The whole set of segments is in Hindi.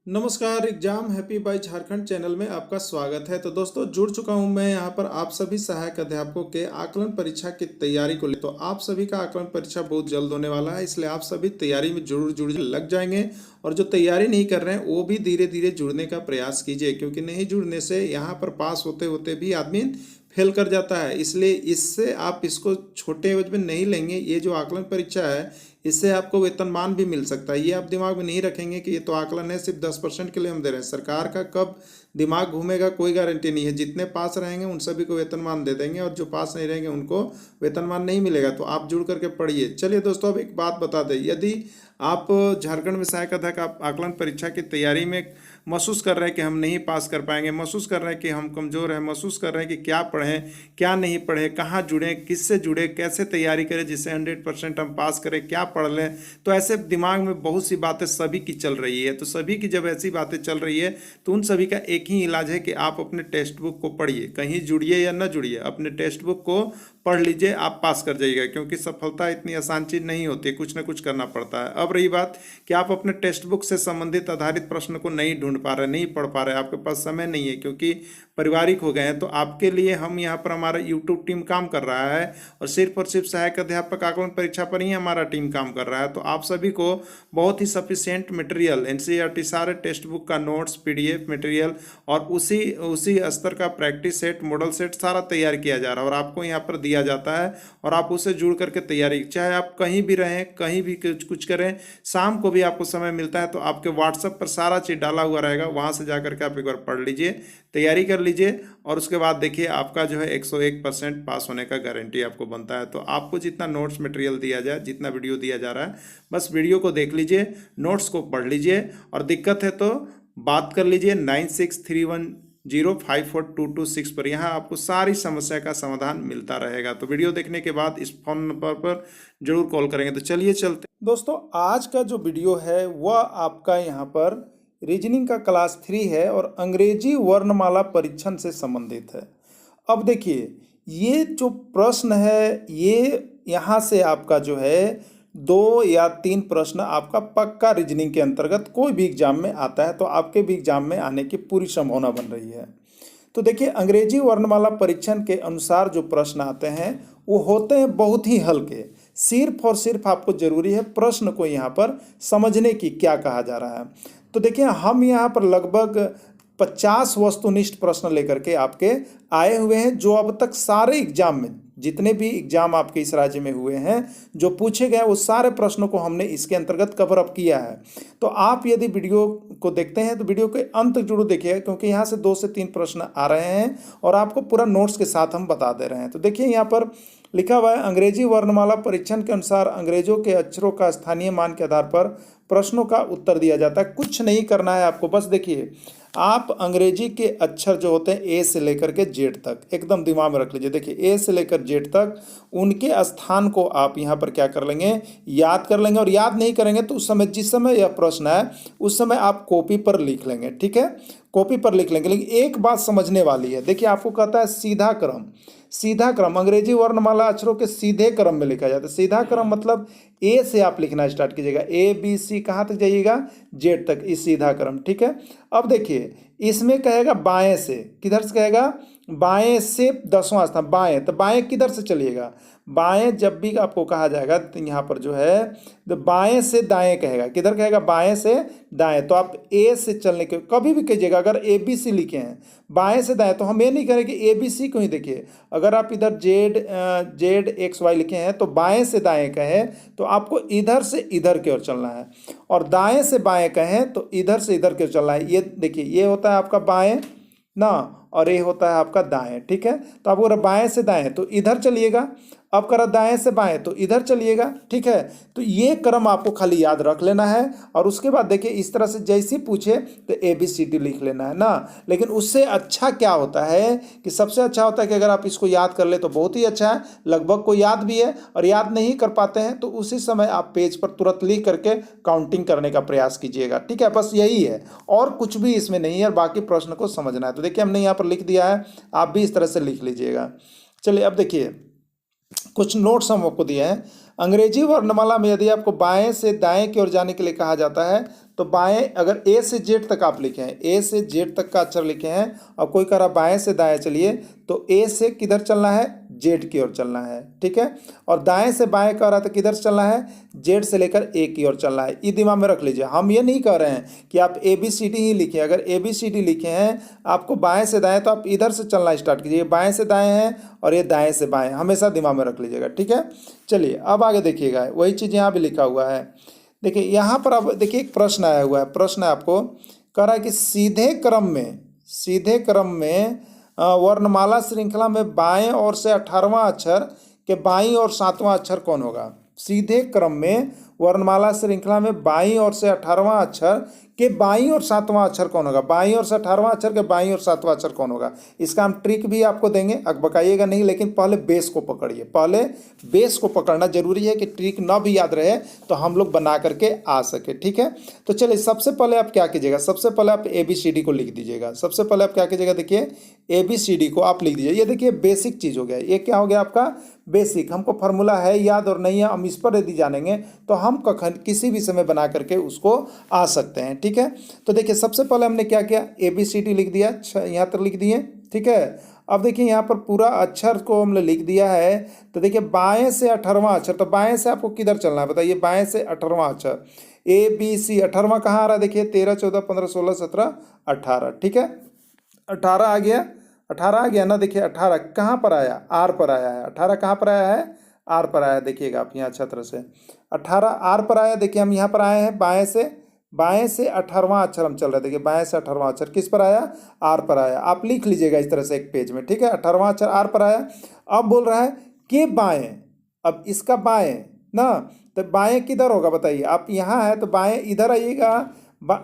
नमस्कार। Exam happy by Jharkhand channel में आपका स्वागत है। तो दोस्तों जुड़ चुका हूं मैं यहां पर आप सभी सहायक अध्यापकों के आकलन परीक्षा की तैयारी को ले। तो आप सभी का आकलन परीक्षा बहुत जल्द होने वाला है, इसलिए आप सभी तैयारी में जरूर जुड़ लग जाएंगे। और जो तैयारी नहीं कर रहे हैं वो भी धीरे धीरे जुड़ने का प्रयास कीजिए, क्योंकि नहीं जुड़ने से यहाँ पर पास होते होते भी आदमी फेल कर जाता है। इसलिए इससे आप इसको छोटे एवज में नहीं लेंगे। ये जो आकलन परीक्षा है इससे आपको वेतनमान भी मिल सकता है। ये आप दिमाग में नहीं रखेंगे कि ये तो आकलन है, सिर्फ 10% के लिए हम दे रहे हैं। सरकार का कब दिमाग घूमेगा कोई गारंटी नहीं है। जितने पास रहेंगे उन सभी को वेतनमान दे देंगे, और जो पास नहीं रहेंगे उनको वेतनमान नहीं मिलेगा। तो आप जुड़ करके पढ़िए। चलिए दोस्तों, अब एक बात बता दें, यदि आप झारखंड में सहायक अध्यापक आकलन परीक्षा की तैयारी में महसूस कर रहे हैं कि हम नहीं पास कर पाएंगे, महसूस कर रहे हैं कि हम कमज़ोर हैं, महसूस कर रहे हैं कि क्या पढ़ें क्या नहीं पढ़ें, कहाँ जुड़ें, किससे जुड़ें, कैसे तैयारी करें जिससे 100% हम पास करें, क्या पढ़ लें, तो ऐसे दिमाग में बहुत सी बातें सभी की चल रही है। तो सभी की जब ऐसी बातें चल रही है तो उन सभी का एक ही इलाज है कि आप अपने टेक्स्ट बुक को पढ़िए। कहीं जुड़िए या न जुड़िए, अपने टेक्स्ट बुक को पढ़ लीजिए, आप पास कर जाइएगा। क्योंकि सफलता इतनी आसान चीज़ नहीं होती, कुछ ना कुछ करना पड़ता है। अब रही बात कि आप अपने टेक्स्ट बुक से संबंधित आधारित प्रश्न को नहीं ढूंढ पा रहे, नहीं पढ़ पा रहे, आपके पास समय नहीं है क्योंकि पारिवारिक हो गए हैं, तो आपके लिए हम यहाँ पर हमारा यूट्यूब टीम काम कर रहा है, और सिर्फ सहायक अध्यापक आकलन परीक्षा पर ही हमारा टीम काम कर रहा है। तो आप सभी को बहुत ही सफिशिएंट मटेरियल, एनसीईआरटी सारे टेक्स्ट बुक का नोट्स, पीडीएफ मटेरियल और उसी उसी स्तर का प्रैक्टिस सेट, मॉडल सेट सारा तैयार किया जा रहा है और आपको यहाँ पर दिया जाता है। और आप उससे जुड़ करके तैयारी, चाहे आप कहीं भी रहें, कहीं भी कुछ करें, शाम को भी आपको समय मिलता है तो आपके व्हाट्सएप पर सारा चीज़ डाला हुआ रहेगा, वहाँ से जा करके आप एक बार पढ़ लीजिए, तैयारी कर लीजिए, और उसके बाद देखिए आपका जो है 101% पास होने का गारंटी आपको बनता है। तो आपको जितना नोट्स मटेरियल दिया जाए, जितना वीडियो दिया जा रहा है, बस वीडियो को देख लीजिए, नोट्स को पढ़ लीजिए, और दिक्कत है तो बात कर लीजिए 9631054226 पर। यहाँ आपको सारी समस्या का समाधान मिलता रहेगा। तो वीडियो देखने के बाद इस फोन नंबर पर जरूर कॉल करेंगे। तो चलिए चलते दोस्तों, आज का जो वीडियो है वह आपका यहाँ पर रीजनिंग का क्लास 3 है और अंग्रेजी वर्णमाला परीक्षण से संबंधित है। अब देखिए, ये जो प्रश्न है ये यहाँ से आपका जो है 2 या 3 प्रश्न आपका पक्का रीजनिंग के अंतर्गत कोई भी एग्जाम में आता है, तो आपके भी एग्जाम में आने की पूरी संभावना बन रही है। तो देखिए, अंग्रेजी वर्णमाला परीक्षण के अनुसार जो प्रश्न आते हैं वो होते हैं बहुत ही हल्के। सिर्फ और सिर्फ आपको जरूरी है प्रश्न को यहाँ पर समझने की क्या कहा जा रहा है। तो देखिए, हम यहाँ पर लगभग 50 वस्तुनिष्ठ प्रश्न लेकर के आपके आए हुए हैं, जो अब तक सारे एग्जाम में, जितने भी एग्जाम आपके इस राज्य में हुए हैं, जो पूछे गए उस सारे प्रश्नों को हमने इसके अंतर्गत कवर अप किया है। तो आप यदि वीडियो को देखते हैं तो वीडियो के अंत तक जरूर देखिएगा, क्योंकि यहाँ से 2 से 3 प्रश्न आ रहे हैं और आपको पूरा नोट्स के साथ हम बता दे रहे हैं। तो देखिए, यहाँ पर लिखा हुआ है, अंग्रेजी वर्णमाला परीक्षण के अनुसार अंग्रेजों के अक्षरों का स्थानीय मान के आधार पर प्रश्नों का उत्तर दिया जाता है। कुछ नहीं करना है आपको, बस देखिए, आप अंग्रेजी के अक्षर जो होते हैं ए से लेकर के जेड तक एकदम दिमाग में रख लीजिए। देखिए, ए से लेकर जेड तक उनके स्थान को आप यहाँ पर क्या कर लेंगे, याद कर लेंगे। और याद नहीं करेंगे तो उस समय, जिस समय यह प्रश्न है उस समय आप कॉपी पर लिख लेंगे, ठीक है, कॉपी पर लिख लेंगे। लेकिन एक बात समझने वाली है, देखिए आपको कहता है सीधा क्रम। सीधा क्रम अंग्रेजी वर्णमाला अक्षरों के सीधे क्रम में लिखा जाता है। सीधा क्रम मतलब ए से आप लिखना स्टार्ट कीजिएगा, ए बी सी, कहाँ तक जाइएगा, जेड तक, इस सीधा क्रम, ठीक है। अब देखिए, इसमें कहेगा बाएं से, किधर से कहेगा, बाएं से 10वां स्थान, बाएं, तो बाएं किधर से चलिएगा, बाएं जब भी आपको कहा जाएगा तो यहाँ पर जो है तो बाएं से दाएं कहेगा, किधर कहेगा, बाएं से दाएं। तो आप ए से चलने के कभी भी कीजिएगा। अगर ए बी सी लिखे हैं बाएं से दाएं, तो हम ये नहीं करें कि ए बी सी को ही देखिए। अगर आप इधर जेड एक्स वाई लिखे हैं तो बाएं से दाएं कहें तो आपको इधर से इधर की ओर चलना है, और दाएं से बाएं कहें तो इधर से इधर की ओर चलना है। ये देखिए, ये होता है आपका बाएं ना, और ये होता है आपका दाएं, ठीक है। तो आप अगर बाएं से दाएं तो इधर चलिएगा, अब करा दाएं से बाएं तो इधर चलिएगा, ठीक है। तो ये क्रम आपको खाली याद रख लेना है, और उसके बाद देखिए इस तरह से जैसे पूछे तो ए बी सी डी लिख लेना है ना। लेकिन उससे अच्छा क्या होता है कि सबसे अच्छा होता है कि अगर आप इसको याद कर ले तो बहुत ही अच्छा है, लगभग को याद भी है। और याद नहीं कर पाते हैं तो उसी समय आप पेज पर तुरंत लिख करके काउंटिंग करने का प्रयास कीजिएगा, ठीक है। बस यही है, और कुछ भी इसमें नहीं है, और बाकी प्रश्न को समझना है। तो देखिए, हमने यहाँ पर लिख दिया है, आप भी इस तरह से लिख लीजिएगा। चलिए, अब देखिए कुछ नोट्स हम आपको दिए हैं। अंग्रेजी वर्णमाला में यदि आपको बाएं से दाएं की ओर जाने के लिए कहा जाता है तो बाएं, अगर ए से जेड तक आप लिखे हैं, ए से जेड तक का अक्षर लिखे हैं और कोई कह रहा बाएं से दाएं चलिए, तो ए से किधर चलना है, जेड की ओर चलना है, ठीक है। और दाएं से बाएं कह रहा तो किधर चलना है, जेड से लेकर ए की ओर चलना है। ये दिमाग में रख लीजिए। हम ये नहीं कह रहे हैं कि आप ए बी सी डी ही लिखें। अगर ए बी सी डी लिखे हैं आपको बाएं से दाएं, तो आप इधर से चलना स्टार्ट कीजिए। बाएं से दाएं है और ये दाएं से बाएं, हमेशा दिमाग में रख लीजिएगा, ठीक है। चलिए अब आगे देखिएगा, वही चीज़ यहाँ भी लिखा हुआ है। देखिए यहाँ पर अब देखिए एक प्रश्न आया हुआ है। प्रश्न आपको कह रहा है कि सीधे क्रम में वर्णमाला श्रृंखला में बाएं ओर से 18वां अक्षर के बाईं और 7वां अक्षर कौन होगा। सीधे क्रम में वर्णमाला श्रृंखला में बाईं ओर से 18वां अक्षर के बाईं और 7वां अक्षर कौन होगा। बाईं ओर से 18वां अक्षर के बाईं और 7वां अक्षर कौन होगा। इसका हम ट्रिक भी आपको देंगे, अकबकाइएगा नहीं, लेकिन पहले बेस को पकड़िए। पहले बेस को पकड़ना जरूरी है कि ट्रिक ना भी याद रहे तो हम लोग बना करके आ सके, ठीक है। तो चलिए सबसे पहले आप क्या कीजिएगा, सबसे पहले आप ABCD को लिख दीजिएगा। सबसे पहले आप क्या कीजिएगा, देखिए ABCD को आप लिख दीजिए। ये देखिए बेसिक चीज़ हो गया। ये क्या हो गया आपका बेसिक। हमको फार्मूला है याद और नहीं है, हम इस पर यदि जानेंगे तो हम किसी भी समय बना करके उसको आ सकते हैं, ठीक है। तो देखिए सबसे पहले हमने क्या किया, ABCD लिख दिया, यहाँ तक लिख दिए, ठीक है। अब देखिए यहाँ पर पूरा अक्षर को हमने लिख दिया है। तो देखिए बाएं से 18वां अक्षर, तो बाएं से आपको किधर चलना है बताइए। बाएं से 18वां अक्षर ABC, 18वां कहाँ आ रहा है, देखिए 13 14 15 16 17 18, ठीक है। 18 आ गया, 18 आ गया ना। देखिए 18 कहाँ पर आया, R पर आया है। 18 कहाँ पर आया है, R पर आया है। देखिएगा आप यहाँ अच्छा तरह से 18 R पर आया। देखिए हम यहाँ पर आए हैं बाएं से 18वां अक्षर हम चल रहे हैं। देखिए बाएं से 18वां अक्षर किस पर आया, R पर आया। आप लिख लीजिएगा इस तरह से एक पेज में, ठीक है। 18वां अक्षर R पर आया। अब बोल रहा है कि बाएं, अब इसका बाएं ना, तो बाएं किधर होगा बताइए। आप यहाँ है तो बाएं इधर आइएगा,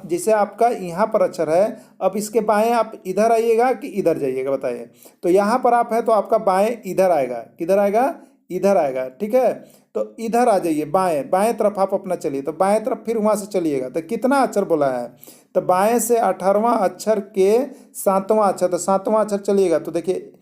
जैसे आपका यहाँ पर अक्षर है, अब इसके बाएं आप इधर आइएगा कि इधर जाइएगा बताइए। तो यहाँ पर आप है तो आपका बाएं इधर आएगा, किधर आएगा, इधर आएगा, ठीक है। तो इधर आ जाइए, बाएं तरफ आप अपना चलिए। तो बाएं तरफ फिर वहाँ से चलिएगा। तो कितना अक्षर बोला है, तो बाएं से 18वां अक्षर के 7वां अक्षर, तो 7वां अक्षर चलिएगा। तो देखिए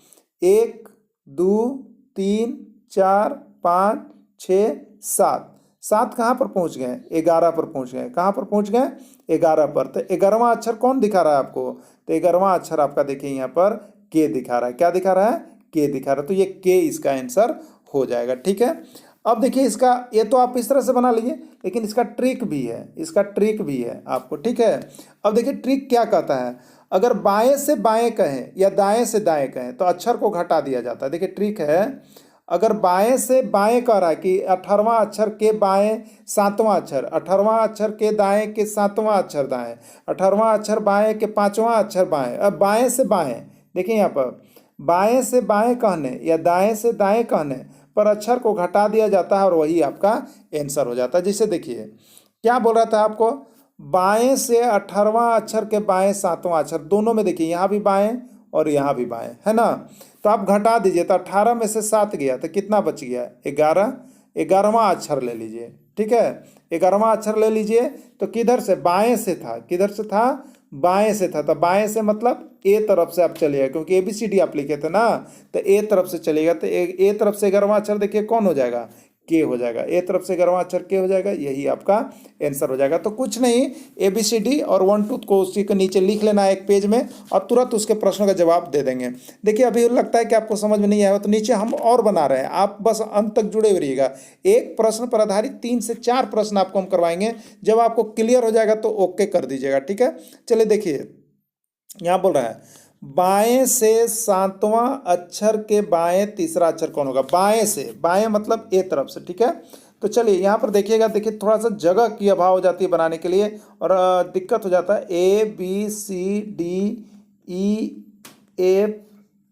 1 2 3 4 5 6 7, 7 कहाँ पर पहुँच गए, 11 पर पहुँच गए। कहाँ पर पहुँच गए, 11 पर। तो 11वां अक्षर कौन दिखा रहा है आपको, तो 11वां अक्षर आपका देखिए यहाँ पर K दिखा रहा है। क्या दिखा रहा है, K दिखा रहा है। तो ये K इसका आंसर हो जाएगा, ठीक है। अब देखिए इसका, ये तो आप इस तरह से बना लीजिए, लेकिन इसका ट्रिक भी है, आपको, ठीक है। अब देखिए ट्रिक क्या कहता है, अगर बाएं से बाएं कहें या दाएं से दाएं कहें तो अक्षर को घटा दिया जाता है। देखिए ट्रिक है, अगर बाएं से बाएं कह रहा है कि 18वां अक्षर के बाएं 7वां अक्षर, 18वां अक्षर के दाएं के 7वां अक्षर दाएं, 18वां अक्षर बाएं के 5वां अक्षर बाएं। अब बाएं से बाएं, देखिए यहाँ पर बाएं से बाएं कहने या दाएं से दाएं कहने पर अक्षर को घटा दिया जाता है और वही आपका आंसर हो जाता है। जैसे देखिए क्या बोल रहा था आपको, बाएं से 18वां अक्षर के बाएं 7वां अक्षर, दोनों में देखिए यहाँ भी बाएं और यहाँ भी बाएं है ना। तो आप घटा दीजिए, तो 18 में से 7 गया तो कितना बच गया, 11। 11वां अक्षर ले लीजिए, ठीक है। 11वां अक्षर ले लीजिए। तो किधर से, बाएं से था, किधर से था, बाएं से था। तो बाएं से मतलब ए तरफ से आप चलिएगा, क्योंकि ABCD आप लिखे थे ना, तो ए तरफ से चलिएगा। तो ए तरफ से 11वां अक्षर देखिए कौन हो जाएगा, K हो जाएगा। ए तरफ से 11वां अक्षर K हो जाएगा, यही आपका आंसर हो जाएगा। तो कुछ नहीं, ABCD और 1 2 को उसी के नीचे लिख लेना है एक पेज में और तुरंत उसके प्रश्नों का जवाब दे देंगे। देखिए अभी लगता है कि आपको समझ में नहीं आया तो नीचे हम और बना रहे हैं, आप बस अंत तक जुड़े हुए रहिएगा। एक प्रश्न पर आधारित 3 से 4 प्रश्न आपको हम करवाएंगे। जब आपको क्लियर हो जाएगा तो ओके कर दीजिएगा, ठीक है। चलिए देखिए यहाँ बोल रहा है बाएं से 7वां अक्षर के बाएं तीसरा अक्षर कौन होगा। बाएं से, बाएं मतलब ए तरफ से, ठीक है। तो चलिए यहाँ पर देखिएगा, देखिए थोड़ा सा जगह की अभाव हो जाती है बनाने के लिए और दिक्कत हो जाता है। ABCD EF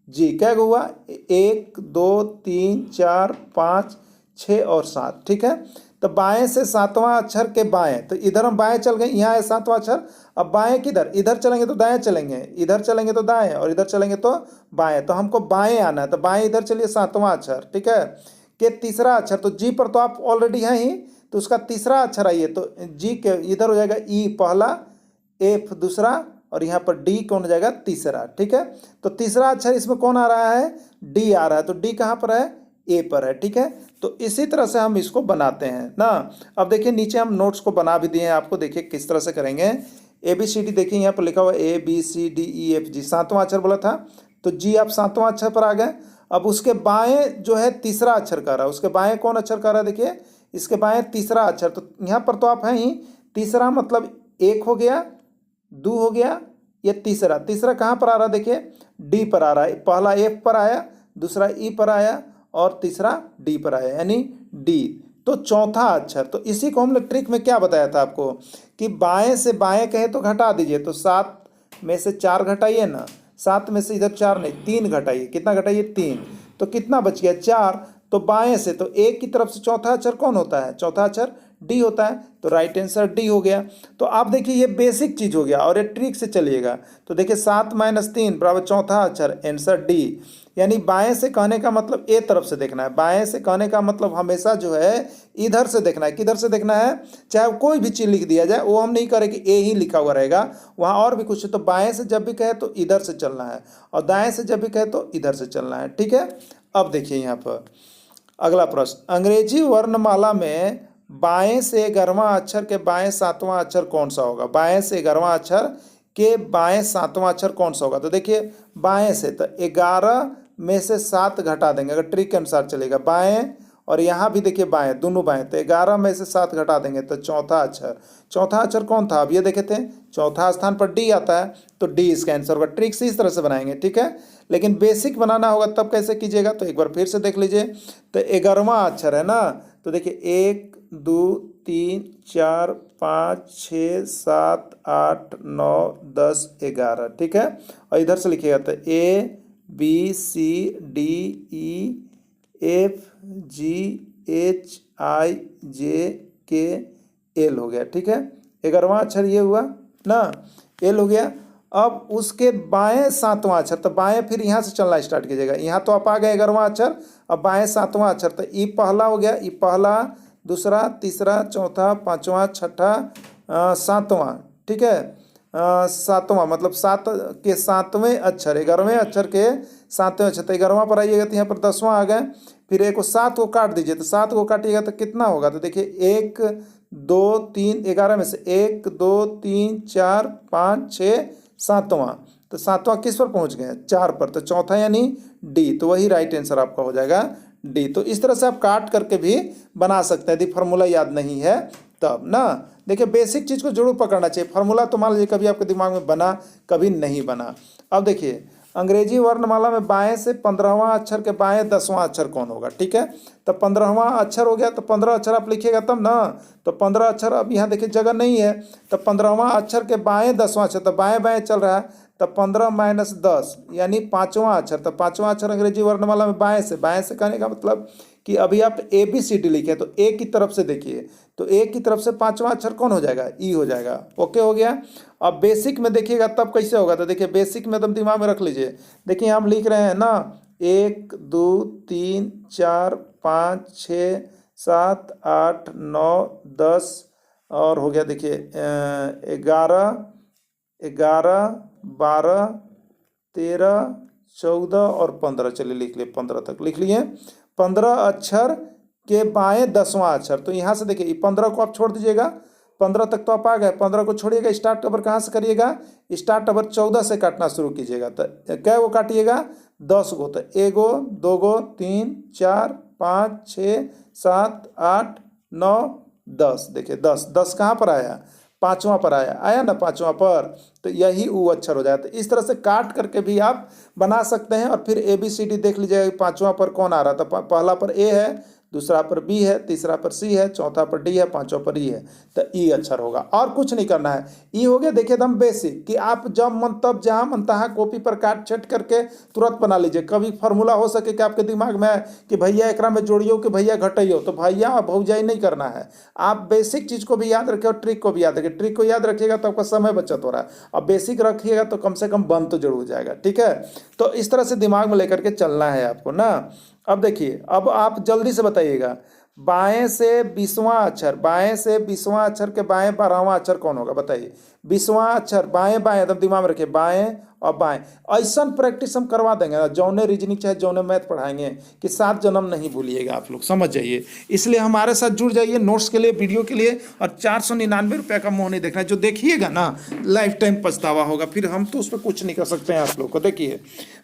G क्या हुआ, 1 2 3 4 5 6 और 7, ठीक है। तो बाएं से 7वां अक्षर के बाएं, तो इधर हम बाएं चल गए, यहाँ है 7वां अक्षर। अब बाएं किधर, इधर चलेंगे तो दाएं चलेंगे, इधर चलेंगे तो दाएं और इधर चलेंगे तो बाएं। तो हमको बाएं आना है, तो बाएं इधर चलिए 7वां अक्षर, ठीक है। के तीसरा अक्षर, तो जी पर तो आप ऑलरेडी हैं ही, तो उसका तीसरा अक्षर आइए, तो जी के इधर हो जाएगा ई पहला, एफ दूसरा और यहाँ पर डी कौन हो जाएगा, तीसरा, ठीक है। तो तीसरा अक्षर इसमें कौन आ रहा है, डी आ रहा है। तो डी कहाँ पर है, ए पर है, ठीक है। तो इसी तरह से हम इसको बनाते हैं ना। अब देखिए नीचे हम नोट्स को बना भी दिए हैं आपको, देखिए किस तरह से करेंगे। ABCD देखिए यहाँ पर लिखा हुआ ABCDEFG, सातवां अक्षर बोला था तो जी आप सातवां अक्षर पर आ गए। अब उसके बाएं जो है तीसरा अक्षर कह रहा है, उसके बाएं कौन अक्षर कह रहा है, देखिए इसके बाएं तीसरा अक्षर। तो यहाँ पर तो आप हैं ही, तीसरा मतलब एक हो गया, दो हो गया, ये तीसरा। तीसरा कहाँ पर आ रहा है, देखिए डी पर आ रहा है। पहला F पर आया, दूसरा E पर आया और तीसरा D पर आया, यानी D। तो चौथा अक्षर, तो इसी को हमने ट्रिक में क्या बताया था आपको कि बाएं से बाएं कहे तो घटा दीजिए। तो 7 में से 4 घटाइए ना, 7 में से इधर 4 नहीं 3 घटाइए, कितना घटाइए 3, तो कितना बच गया 4। तो बाएं से तो एक की तरफ से चौथा अक्षर कौन होता है, चौथा अक्षर डी होता है, तो राइट आंसर डी हो गया। तो आप देखिए ये बेसिक चीज हो गया और ये ट्रिक से चलिएगा। तो देखिए 7 - 3 बराबर चौथा अक्षर, आंसर डी। यानी बाएं से कहने का मतलब ए तरफ से देखना है, बाएं से कहने का मतलब हमेशा जो है इधर से देखना है। किधर से देखना है, चाहे कोई भी चीज लिख दिया जाए वो हम नहीं करें कि ए ही लिखा हुआ रहेगा, वहाँ और भी कुछ है। तो बाएं से जब भी कहे तो इधर से चलना है और दाएं से जब भी कहे तो इधर से चलना है, ठीक है। अब देखिए यहाँ पर अगला प्रश्न, अंग्रेजी वर्णमाला में बाएं से 11वां अक्षर के बाएं 7वां अक्षर कौन सा होगा। बाएं से 11वां अक्षर के बाएं 7वां अक्षर कौन सा होगा। तो देखिए बाएं से तो 11 में से 7 घटा देंगे, अगर ट्रिक के अनुसार चलेगा बाएं, और यहाँ भी देखिए बाएं, दोनों बाएं, तो 11 में से 7 घटा देंगे तो चौथा अक्षर। चौथा अक्षर कौन था, अब ये देखे थे चौथा स्थान पर डी आता है, तो डी इसका आंसर होगा। ट्रिक से इस तरह से बनाएंगे, ठीक है। लेकिन बेसिक बनाना होगा तब कैसे कीजिएगा, तो एक बार फिर से देख लीजिए। तो 11वां अक्षर है ना, तो देखिए 1 2 3 4 5 6 7 8 9 10 11, ठीक है। और इधर से लिखिएगा तो ABCDEFGHIJKL हो गया, ठीक है। 11वां अक्षर ये हुआ ना, एल हो गया। अब उसके बाएं 7वां अक्षर, तो बाएं फिर यहाँ से चलना स्टार्ट कीजिएगा। यहाँ तो आप आ गए 11वां अक्षर, अब बाएं 7वां अक्षर, तो ई पहला हो गया, ई पहला, दूसरा, तीसरा, चौथा, 5वां, छठा, 7वां, ठीक है। 7वां मतलब 7 के 7वें अक्षर, 11वें अक्षर के 7वें अक्षर, तो 11वां पर आइएगा तो यहाँ पर 10वां आ गए। फिर एक को 7 को काट दीजिए, तो 7 को काटिएगा तो कितना होगा, तो देखिए 1 2 3 11 में से 1 2 3 4 5 6 7वां, तो 7वां किस पर पहुंच गए, 4 पर, तो चौथा यानी डी, तो वही राइट आंसर आपका हो जाएगा डी। तो इस तरह से आप काट करके भी बना सकते हैं यदि फार्मूला याद नहीं है तब ना। देखिए बेसिक चीज़ को जरूर पकड़ना चाहिए, फार्मूला तो मान लीजिए कभी आपके दिमाग में बना कभी नहीं बना। अब देखिए अंग्रेजी वर्णमाला में बाएं से 15वां अक्षर के बाएं 10वां अक्षर कौन होगा, ठीक है। तो 15वां अक्षर हो गया, तो 15 अक्षर आप लिखिएगा तब ना। तो 15 अक्षर अब यहाँ देखिए जगह नहीं है, तो 15वां अक्षर के बाएं 10वां अक्षर, तो बाएं बाएं चल रहा है, तो 15 - 10 यानी 5वां अक्षर। तो 5वां अक्षर अंग्रेजी वर्णमाला में बाएं से कहने का मतलब कि अभी आप ABCD लिखे तो ए की तरफ से देखिए, तो ए की तरफ से 5वां अक्षर कौन हो जाएगा, ई हो जाएगा। ओके हो गया। अब बेसिक में देखिएगा तब कैसे होगा, तो देखिए बेसिक में एकदम दिमाग में रख लीजिए। देखिए हम लिख रहे हैं ना 1 2 3 4 5 6 7 8 9 10 और हो गया देखिए 11 12 13 14 और 15, चलिए लिख लिए 15 तक लिख लिए। 15 अक्षर के बाएं 10वां अक्षर, तो यहाँ से देखिए 15 को आप छोड़ दीजिएगा, 15 तक तो आप आ गए, 15 को छोड़िएगा, स्टार्ट नंबर कहाँ से करिएगा, स्टार्ट नंबर 14 से काटना शुरू कीजिएगा। तो क्या वो काटिएगा 10 गो, तो 1 गो 2 गो 3 4 5 6 7 8 9 10, देखिए 10 कहाँ पर आया, 5वां पर आया ना 5वां पर, तो यही वो अक्षर हो जाए। तो इस तरह से काट करके भी आप बना सकते हैं। और फिर ABCD देख लीजिएगा 5वां पर कौन आ रहा था, पहला पर ए है, दूसरा पर बी है, तीसरा पर सी है, चौथा पर डी है, 5वां पर ई है, तो ई अक्षर होगा। और कुछ नहीं करना है, ई हो गया। देखिए एकदम बेसिक कि आप जब मन तब जहाँ मन तहाँ कॉपी पर काट छट करके तुरंत बना लीजिए। कभी फार्मूला हो सके कि आपके दिमाग में है कि भैया एकरा में जोड़ियो कि भैया घटाइयो, तो भैया भौजाई नहीं करना है। आप बेसिक चीज़ को भी याद रखें और ट्रिक को भी याद रखें। ट्रिक को याद रखिएगा तो आपका समय बचत हो रहा है, अब बेसिक रखिएगा तो कम से कम बंद तो जरूर हो जाएगा, ठीक है। तो इस तरह से दिमाग में लेकर के चलना है आपको ना। अब देखिए अब आप जल्दी से बताइएगा बाएं से 20वां अक्षर, बाएं से 20वां अक्षर के बाएं 12वां अक्षर कौन होगा, बताइए 20वां अक्षर बाएं बाएं, एकदम दिमाग में रखिए, बाएं और बाएं। ऐसा प्रैक्टिस हम करवा देंगे ना, जौने रीजनिंग चाहे जौने मैथ पढ़ाएंगे कि 7 जन्म नहीं भूलिएगा आप लोग, समझ जाइए। इसलिए हमारे साथ जुड़ जाइए नोट्स के लिए, वीडियो के लिए। और 499 रुपये का मुँह नहीं देखना है, जो देखिएगा ना लाइफ टाइम पछतावा होगा, फिर हम तो उस पर कुछ नहीं कर सकते हैं आप लोग को। देखिए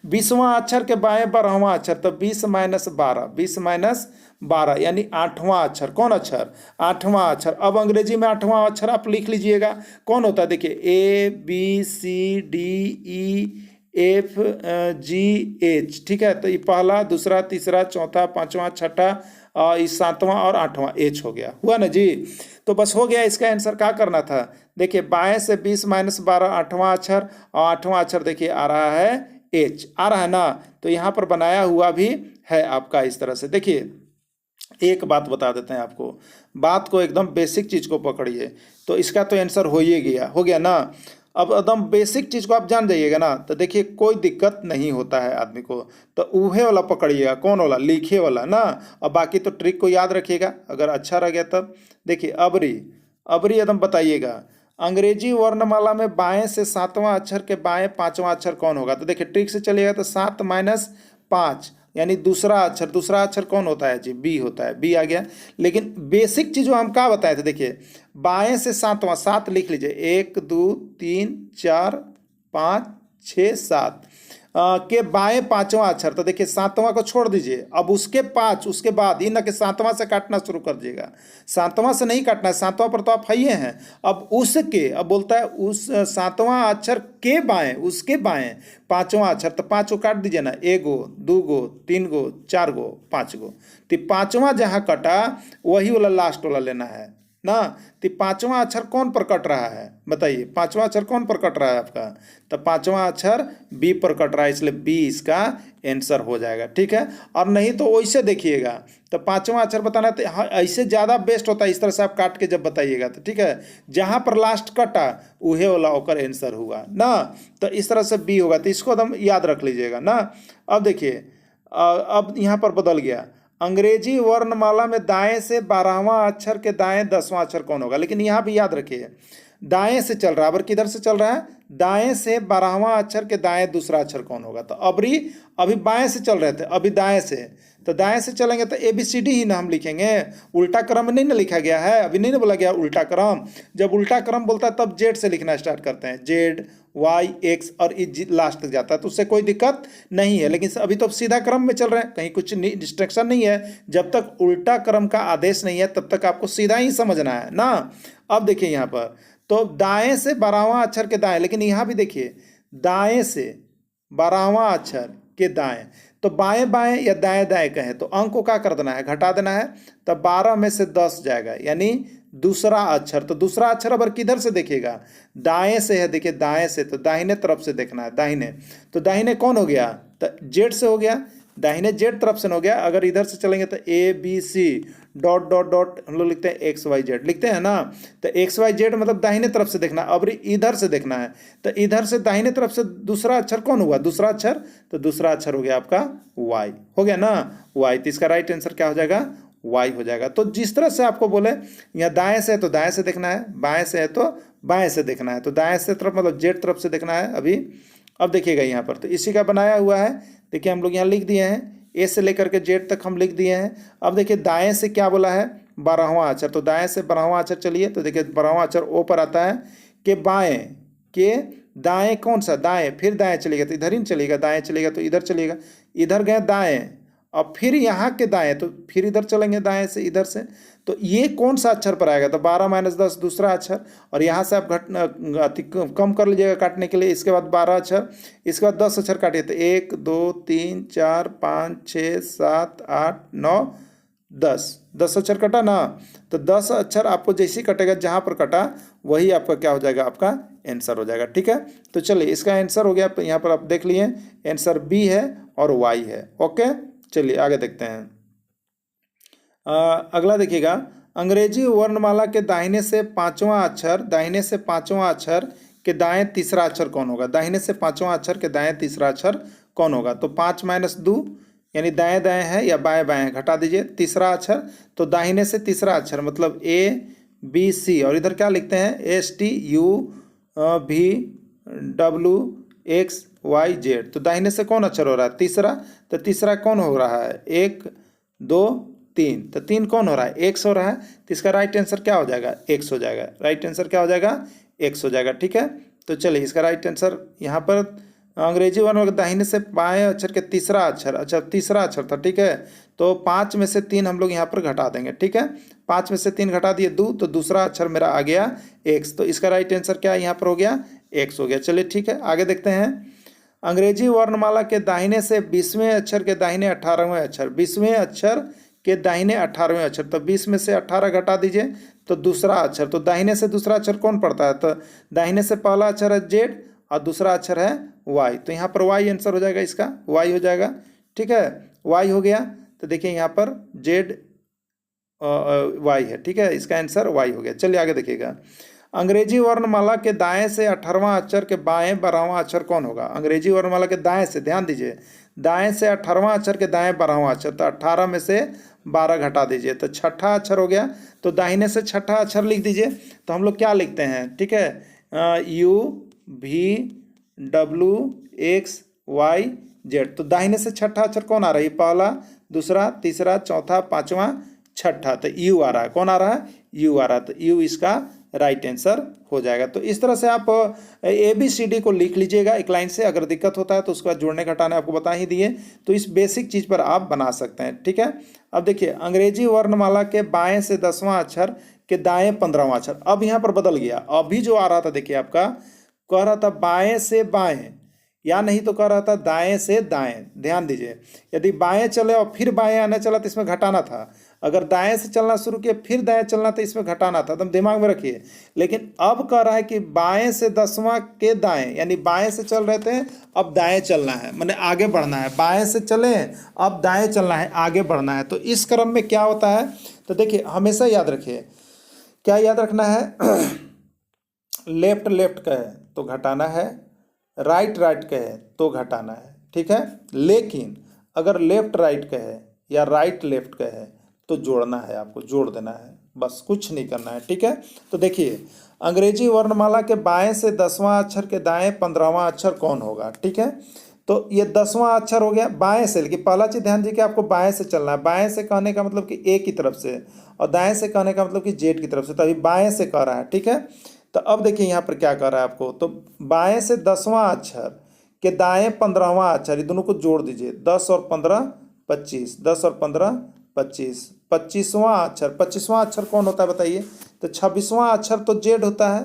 20वां अक्षर के बाएं 12वां अक्षर, तो 20 माइनस 12, 20 माइनस 12 यानी 8वां अक्षर। कौन अक्षर? 8वां अक्षर। अब अंग्रेजी में 8वां अक्षर आप लिख लीजिएगा, कौन होता है? देखिए ABCDEFGH, ठीक है। तो ये पहला, दूसरा, तीसरा, चौथा, पांचवा, छठा, इस 7वां और 8वां H हो गया, हुआ ना जी। तो बस हो गया, इसका आंसर क्या करना था? देखिए बाएं से 20 माइनस 12 8वां अक्षर, और 8वां अक्षर देखिए आ रहा है H, आ रहा है ना। तो यहाँ पर बनाया हुआ भी है आपका इस तरह से। देखिए एक बात बता देते हैं आपको, बात को एकदम बेसिक चीज को पकड़िए, तो इसका तो आंसर हो ही गया, हो गया ना। अब एकदम बेसिक चीज को आप जान जाइएगा ना, तो देखिए कोई दिक्कत नहीं होता है आदमी को। तो ऊहे वाला पकड़िएगा, कौन वाला? लिखे वाला ना। और बाकी तो ट्रिक को याद रखिएगा, अगर अच्छा रह गया तब। देखिए अबरी, अबरी एकदम बताइएगा, अंग्रेजी वर्णमाला में बाएं से 7वां अक्षर के बाएं 5वां अक्षर कौन होगा? तो देखिए ट्रिक से चलिएगा, तो 7 माइनस 5 यानी दूसरा अक्षर। दूसरा अक्षर कौन होता है जी? बी होता है, बी आ गया। लेकिन बेसिक चीज हम क्या बताए थे? देखिए बाएं से 7वां, 7 लिख लीजिए, 1 2 3 4 5 6 7 के बाएं 5वां अक्षर। तो देखिए 7वां को छोड़ दीजिए, अब उसके 5, उसके बाद ही ना कि 7वां से काटना शुरू कर दीजिएगा। 7वां से नहीं काटना है, 7वां पर तो आप है ही हैं। अब उसके, अब बोलता है उस 7वां अक्षर के बाएं, उसके बाएं 5वां अक्षर, तो 5 को काट दीजिए ना, 1 गो 2 गो 3 गो 4 गो 5 गो। तो 5वां जहाँ कटा वही वाला लास्ट वाला लेना है ना। तो 5वां अक्षर कौन पर कट रहा है बताइए? 5वां अक्षर कौन पर कट रहा है आपका? तो 5वां अक्षर बी पर कट रहा है, इसलिए बी इसका आंसर हो जाएगा, ठीक है। और नहीं तो वैसे देखिएगा, तो 5वां अक्षर बताना तो ऐसे ज़्यादा बेस्ट होता है, इस तरह से आप काट के जब बताइएगा तो, ठीक है। जहाँ पर लास्ट कटा उहे वाला होकर आंसर हुआ ना। तो इस तरह से बी होगा, तो इसको एकदम याद रख लीजिएगा ना। अब देखिए अब यहाँ पर बदल गया, अंग्रेजी वर्णमाला में दाएं से 12वां अक्षर के दाएं 10वां अक्षर कौन होगा? लेकिन यहाँ भी याद रखिए, दाएं से चल रहा है, अबर किधर से चल रहा है? दाएं से 12वां अक्षर के दाएं दूसरा अक्षर कौन होगा? तो अभी बाएं से चल रहे थे, अभी दाएं से, तो दाएं से चलेंगे तो ABCD ही ना हम लिखेंगे, उल्टा क्रम में नहीं ना लिखा गया है, अभी नहीं ना बोला गया उल्टा क्रम। जब उल्टा क्रम बोलता है तब जेड से लिखना स्टार्ट करते हैं, जेड वाई एक्स और लास्ट तक जाता है, तो उससे कोई दिक्कत नहीं है। लेकिन अभी तो सीधा क्रम में चल रहे हैं, कहीं कुछ डिस्ट्रक्शन नहीं है। जब तक उल्टा क्रम का आदेश नहीं है तब तक आपको सीधा ही समझना है ना। अब देखिए यहाँ पर, तो दाएं से 12वां अक्षर के दाएं, लेकिन यहाँ भी देखिए दाएं से 12वां अक्षर के दाएं, तो बाएं बाएं या दाएं दाएं कहें तो अंक को क्या कर देना है? घटा देना है। तो 12 में से 10 जाएगा, यानी दूसरा अक्षर। तो दूसरा अक्षर अगर किधर से देखिएगा? दाएं से है, देखिए दाएं से, तो दाहिने तरफ से देखना है, दाहिने। तो दाहिने कौन हो गया? तो जेड से हो गया, दाहिने जेड तरफ से हो गया। अगर इधर से चलेंगे तो ABC डॉट डॉट डॉट हम लोग लिखते हैं XYZ, लिखते हैं ना। तो XYZ मतलब दाहिने तरफ से देखना, अब इधर से देखना है। तो इधर से दाहिने तरफ से दूसरा अक्षर कौन हुआ? दूसरा अक्षर, तो दूसरा अक्षर हो गया आपका Y, हो गया ना Y। तो इसका राइट आंसर क्या हो जाएगा? Y हो जाएगा। तो जिस तरह से आपको बोले, यहाँ दाएं से है तो दाएं से देखना है, बाएं से है तो बाएं से देखना है। तो दाएं से तरफ मतलब जेड तरफ से देखना है अभी। अब देखिएगा यहाँ पर, तो इसी का बनाया हुआ है। देखिए हम लोग यहाँ लिख दिए हैं, ए से लेकर के जेड तक हम लिख दिए हैं। अब देखिए दाएं से क्या बोला है? 12वां अक्षर, तो दाएं से 12वां अक्षर चलिए, तो देखिए 12वां अक्षर ओ पर आता है। के बाएं, के दाएं कौन सा? दाएं, फिर दाएं चलिएगा तो इधर ही चलिएगा, दाएं चलिएगा तो इधर चलिएगा, इधर गए दाएं, और फिर यहाँ के दाएं, तो फिर इधर चलेंगे दाएं से, इधर से। तो ये कौन सा अक्षर पर आएगा? तो 12 माइनस 10 दूसरा अक्षर, और यहाँ से आप कम कर लीजिएगा काटने के लिए। इसके बाद 12 अक्षर, इसके बाद 10 अक्षर काटिए, तो 1 2 3 4 5 6 7 8 9 10 अक्षर कटा ना। तो 10 अक्षर आपको जैसे ही कटेगा, जहाँ पर कटा वही आपका क्या हो जाएगा? आपका आंसर हो जाएगा, ठीक है। तो चलिए इसका आंसर हो गया, यहाँ पर आप देख लिए आंसर बी है और वाई है। ओके, चलिए आगे देखते हैं। अगला देखिएगा, अंग्रेजी वर्णमाला के दाहिने से 5वां अक्षर, दाहिने से 5वां अक्षर के दाएं तीसरा अक्षर कौन होगा? दाहिने से 5वां अक्षर के दाएं तीसरा अक्षर कौन होगा? तो 5 माइनस 2 यानी दाएं दाएं है या बाएं बाएं, घटा दीजिए। तीसरा अक्षर, तो दाहिने से तीसरा अक्षर मतलब ABC, और इधर क्या लिखते हैं? भी डब्ल्यू एक्स वाई जेड। तो दाहिने से कौन अक्षर हो रहा है? तीसरा। तो तीसरा कौन हो रहा है? 1 2 3। तो 3 कौन हो रहा है? एक्स हो रहा है। तो इसका राइट आंसर क्या हो जाएगा? एक्स हो जाएगा। राइट आंसर क्या हो जाएगा? एक्स हो जाएगा। ठीक है, तो चलिए इसका राइट आंसर यहाँ पर अंग्रेजी वर्ण दाहिने से बाएं अक्षर के तीसरा अक्षर, अच्छा तीसरा अक्षर था। ठीक है, तो 5 में से 3 हम लोग यहाँ पर घटा देंगे। ठीक है, 5 में से 3 घटा दिए 2, तो दूसरा अक्षर मेरा आ गया एक्स। तो इसका राइट आंसर क्या यहाँ पर हो गया? एक्स हो गया। चलिए ठीक है, आगे देखते हैं। अंग्रेजी वर्णमाला के दाहिने से 20वें अक्षर के दाहिने 18वें अक्षर, 20वें अक्षर के दाहिने 18वें अक्षर। तो 20 में से 18 घटा दीजिए तो दूसरा अक्षर। तो दाहिने से दूसरा अक्षर कौन पड़ता है? तो दाहिने से पहला अक्षर है जेड और दूसरा अक्षर है वाई। तो यहाँ पर वाई आंसर हो जाएगा, इसका वाई हो जाएगा। ठीक है, वाई हो गया। तो देखिए यहाँ पर जेड वाई है। ठीक है, इसका आंसर वाई हो गया। चलिए आगे देखिएगा। अंग्रेजी वर्णमाला के दाएं से 18वां अक्षर के बाएं 12वां अक्षर कौन होगा? अंग्रेजी वर्णमाला के दाएं से, ध्यान दीजिए, दाएं से 18वां अक्षर के दाएं 12वां अक्षर। तो 18 में से 12 घटा दीजिए तो छठा अक्षर हो गया। तो दाहिने से छठा अक्षर लिख दीजिए। तो हम लोग क्या लिखते हैं? ठीक है, यू भी डब्ल्यू एक्स वाई जेड। तो दाहिने से छठा अक्षर कौन आ रहा है? पहला, दूसरा, तीसरा, चौथा, पांचवा, छठा। तो यू आ रहा है। कौन आ रहा है? यू आ रहा है। तो यू इसका राइट आंसर हो जाएगा। तो इस तरह से आप ABCD को लिख लीजिएगा एक लाइन से। अगर दिक्कत होता है तो उसके बाद जोड़ने घटाने आपको बता ही दिए। तो इस बेसिक चीज़ पर आप बना सकते हैं। ठीक है, अब देखिए अंग्रेजी वर्णमाला के बाएं से 10वां अक्षर के दाएं 15वां अक्षर। अब यहाँ पर बदल गया। अभी जो आ रहा था देखिए आपका कह रहा था बाएं से बाएं, या नहीं तो कह रहा था दाएं से दाएं। ध्यान दीजिए, यदि बाएं चले और फिर बाएं आने चला तो इसमें घटाना था। अगर दाएं से चलना शुरू किया फिर दाएं चलना तो इसमें घटाना था। तो दिमाग में रखिए। लेकिन अब कह रहा है कि बाएं से 10वां के दाएं, यानी बाएं से चल रहे थे अब दाएं चलना है, माने आगे बढ़ना है। बाएं से चले अब दाएं चलना है, आगे बढ़ना है। तो इस क्रम में क्या होता है? तो देखिए हमेशा याद रखिए, क्या याद रखना है? लेफ्ट लेफ्ट कहे तो घटाना है, राइट राइट कहे तो घटाना है। ठीक है, लेकिन अगर लेफ्ट राइट कहे या राइट लेफ्ट कहे तो जोड़ना है, आपको जोड़ देना है, बस कुछ नहीं करना है। ठीक है, तो देखिए अंग्रेजी वर्णमाला के बाएं से 10वां अक्षर के दाएं 15वां अक्षर कौन होगा? ठीक है, तो ये 10वां अक्षर हो गया बाएं से। लेकिन पहला चीज ध्यान दीजिए कि आपको बाएं से चलना है। बाएं से कहने का मतलब कि ए की तरफ से, और दाएं से कहने का मतलब कि जेड की तरफ से। तो अभी बाएं से कह रहा है। ठीक है, तो अब देखिए यहाँ पर क्या कर रहा है आपको। तो बाएं से 10वां अक्षर के दाएं 15वां अक्षर, ये दोनों को जोड़ दीजिए। 10 और 15 25, 10 और 15 25, 25वां अक्षर। 25वां अक्षर कौन होता है बताइए? तो 26वां अक्षर तो जेड होता है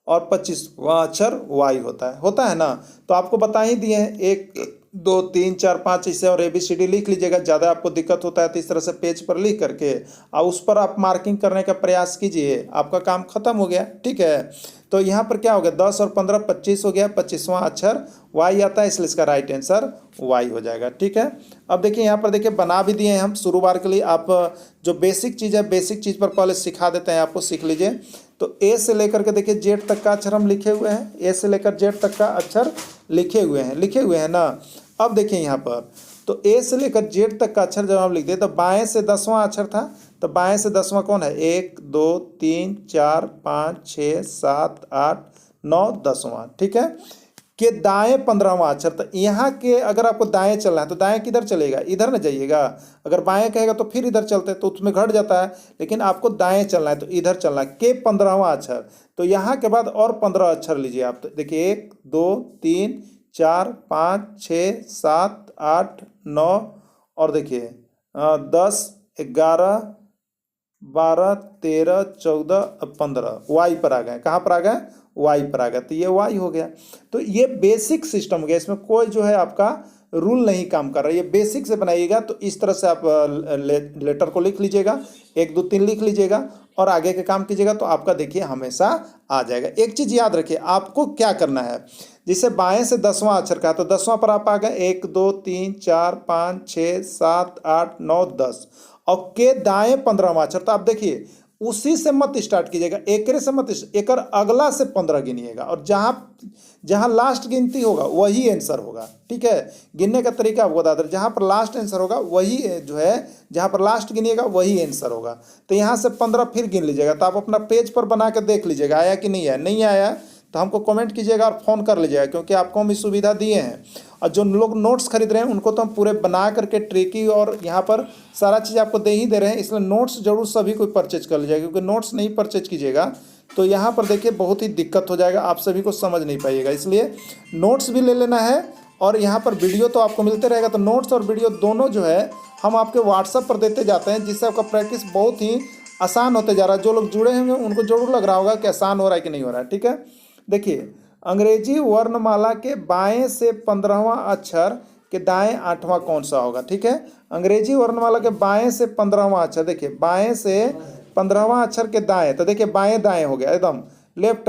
और 25वां अक्षर वाई होता है ना। तो आपको बता ही दिए हैं 1 2 3 4 5 इसे, और ABCD लिख लीजिएगा। ज़्यादा आपको दिक्कत होता है तो इस तरह से पेज पर लिख करके और उस पर आप मार्किंग करने का प्रयास कीजिए, आपका काम खत्म हो गया। ठीक है, तो यहाँ पर क्या हो गया? 10 और 15 25 हो गया। 25वां अक्षर वाई आता है, इसलिए इसका राइट आंसर वाई हो जाएगा। ठीक है, अब देखिए यहाँ पर देखिए बना भी दिए हैं हम शुरू बार के लिए। आप जो बेसिक चीज़ है बेसिक चीज़ पर पहले सिखा देते हैं आपको, सीख लीजिए। तो ए से लेकर के देखिए जेड तक का अक्षर हम लिखे हुए हैं। ए से लेकर जेड तक का अक्षर लिखे हुए हैं ना। अब देखिए यहाँ पर तो ए से लेकर जेड तक का अक्षर जब हम लिखते हैं तो बाएं से 10वां अक्षर था। तो बाएं से 10वां कौन है? 1 2 3 4 5 6 7 8 9 10वां। ठीक है, के दाएं 15वां अक्षर। तो यहाँ के अगर आपको दाएं चलना है तो दाएं किधर चलेगा? इधर न जाइएगा। अगर बाएं कहेगा तो फिर इधर चलते तो उसमें घट जाता है, लेकिन आपको दाएं चलना है तो इधर चलना है। के 15वां अक्षर, तो यहाँ के बाद और 15 अक्षर लीजिए आप। तो देखिए 1 2 3 4 5 6 7 8 9 और देखिए 10 11 12 13 14 अब 15 वाई पर आ गए। कहाँ पर आ गए? वाई पर आ गया। तो ये वाई हो गया। तो ये बेसिक सिस्टम हो गया, इसमें कोई जो है आपका रूल नहीं काम कर रहा है। ये बेसिक से बनाइएगा। तो इस तरह से आप लेटर को लिख लीजिएगा, 1 2 3 लिख लीजिएगा और आगे के काम कीजिएगा तो आपका देखिए हमेशा आ जाएगा। एक चीज़ याद रखिए, आपको क्या करना है, जिसे बाएं से 10वां अक्षर का, तो 10वां पर आप आ गए 1 2 3 4 5 6 7 8 9 10 और के दाएं 15वां अक्षर। तो आप देखिए उसी से मत स्टार्ट कीजिएगा, एकरे से मत, एकर अगला से 15 गिनिएगा और जहां लास्ट गिनती होगा वही आंसर होगा। ठीक है, गिनने का तरीका आपको बता दें, जहां पर लास्ट आंसर होगा वही जो है, जहां पर लास्ट गिनिएगा वही आंसर होगा। तो यहां से 15 फिर गिन लीजिएगा। तो आप अपना पेज पर बना के देख लीजिएगा आया कि नहीं आया। नहीं आया तो हमको कमेंट कीजिएगा और फ़ोन कर लीजिएगा, क्योंकि आपको हम इस सुविधा दिए हैं। और जो लोग नोट्स खरीद रहे हैं उनको तो हम पूरे बना करके ट्रिकी और यहाँ पर सारा चीज़ आपको दे ही दे रहे हैं, इसलिए नोट्स जरूर सभी कोई परचेज कर लीजिएगा, क्योंकि नोट्स नहीं परचेज कीजिएगा तो यहाँ पर देखिए बहुत ही दिक्कत हो जाएगा, आप सभी को समझ नहीं पाइएगा। इसलिए नोट्स भी ले लेना है और यहाँ पर वीडियो तो आपको मिलते रहेगा, तो नोट्स और वीडियो दोनों जो है हम आपके व्हाट्सएप पर देते जाते हैं, जिससे आपका प्रैक्टिस बहुत ही आसान होते जा रहा है। जो लोग जुड़े होंगे उनको जरूर लग रहा होगा कि आसान हो रहा है कि नहीं हो रहा है। ठीक है, देखिए अंग्रेजी वर्णमाला के बाएं से 15वां अक्षर के दाएं 8वां कौन सा होगा। ठीक है, अंग्रेजी वर्णमाला के बाएं से 15वां अक्षर, देखिए बाएं से 15वां अक्षर के दाएं, तो देखिए बाएं दाएं हो गया एकदम, लेफ्ट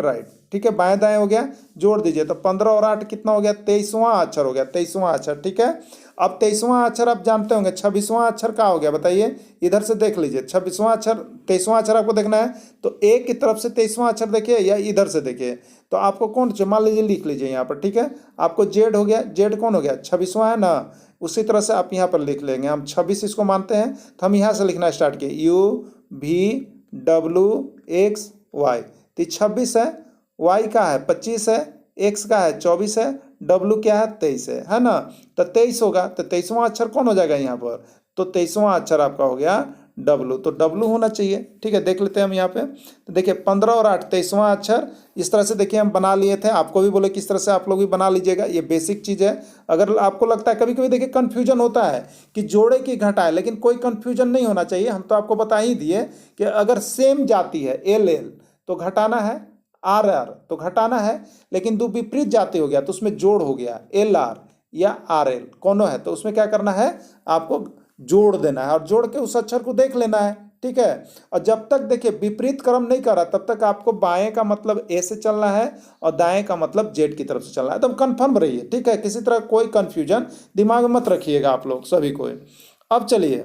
राइट। ठीक है, बाएं दाएं हो गया, जोड़ दीजिए तो 15 और 8 कितना हो गया, 23वां अक्षर हो गया, 23वां अक्षर। ठीक है, अब 23वां अक्षर आप जानते होंगे, 26वां अक्षर क्या हो गया बताइए, इधर से देख लीजिए 26वां अक्षर, 23वां अक्षर आपको देखना है तो एक की तरफ से 23वां अक्षर देखिए या इधर से देखिए, तो आपको कौन मान लीजिए लिख लीजिए यहाँ पर। ठीक है, आपको जेड हो गया, जेड कौन हो गया, 26वां है ना, उसी तरह से आप यहाँ पर लिख लेंगे, हम 26 इसको मानते हैं तो हम यहाँ से लिखना स्टार्ट किए, UVWXY, तो 26 है, Y का है 25 है, X का है 24 है, W क्या है 23 है ना, तो 23 होगा, तो 23वां अक्षर कौन हो जाएगा यहाँ पर, तो 23वां अक्षर आपका हो गया W, तो W होना चाहिए। ठीक है, देख लेते हैं हम यहाँ पे, तो देखिए 15 और 8 23वां अक्षर, इस तरह से देखिए हम बना लिए थे, आपको भी बोले किस तरह से आप लोग भी बना लीजिएगा, ये बेसिक चीज़ है। अगर आपको लगता है कभी कभी देखिए कन्फ्यूजन होता है कि जोड़े की घटाए, लेकिन कोई कन्फ्यूजन नहीं होना चाहिए, हम तो आपको बता ही दिए कि अगर सेम जाती है LL तो घटाना है, RR तो घटाना है, लेकिन दो विपरीत जाति हो गया तो उसमें जोड़ हो गया, LR या RL कौन है, तो उसमें क्या करना है, आपको जोड़ देना है और जोड़ के उस अक्षर को देख लेना है। ठीक है, और जब तक देखिए विपरीत क्रम नहीं कर रहा तब तक आपको बाएं का मतलब A से चलना है और दाएं का मतलब Z की तरफ से चलना है, एकदम कन्फर्म रहिए। ठीक है, किसी तरह कोई कन्फ्यूजन दिमाग में मत रखिएगा आप लोग सभी को। अब चलिए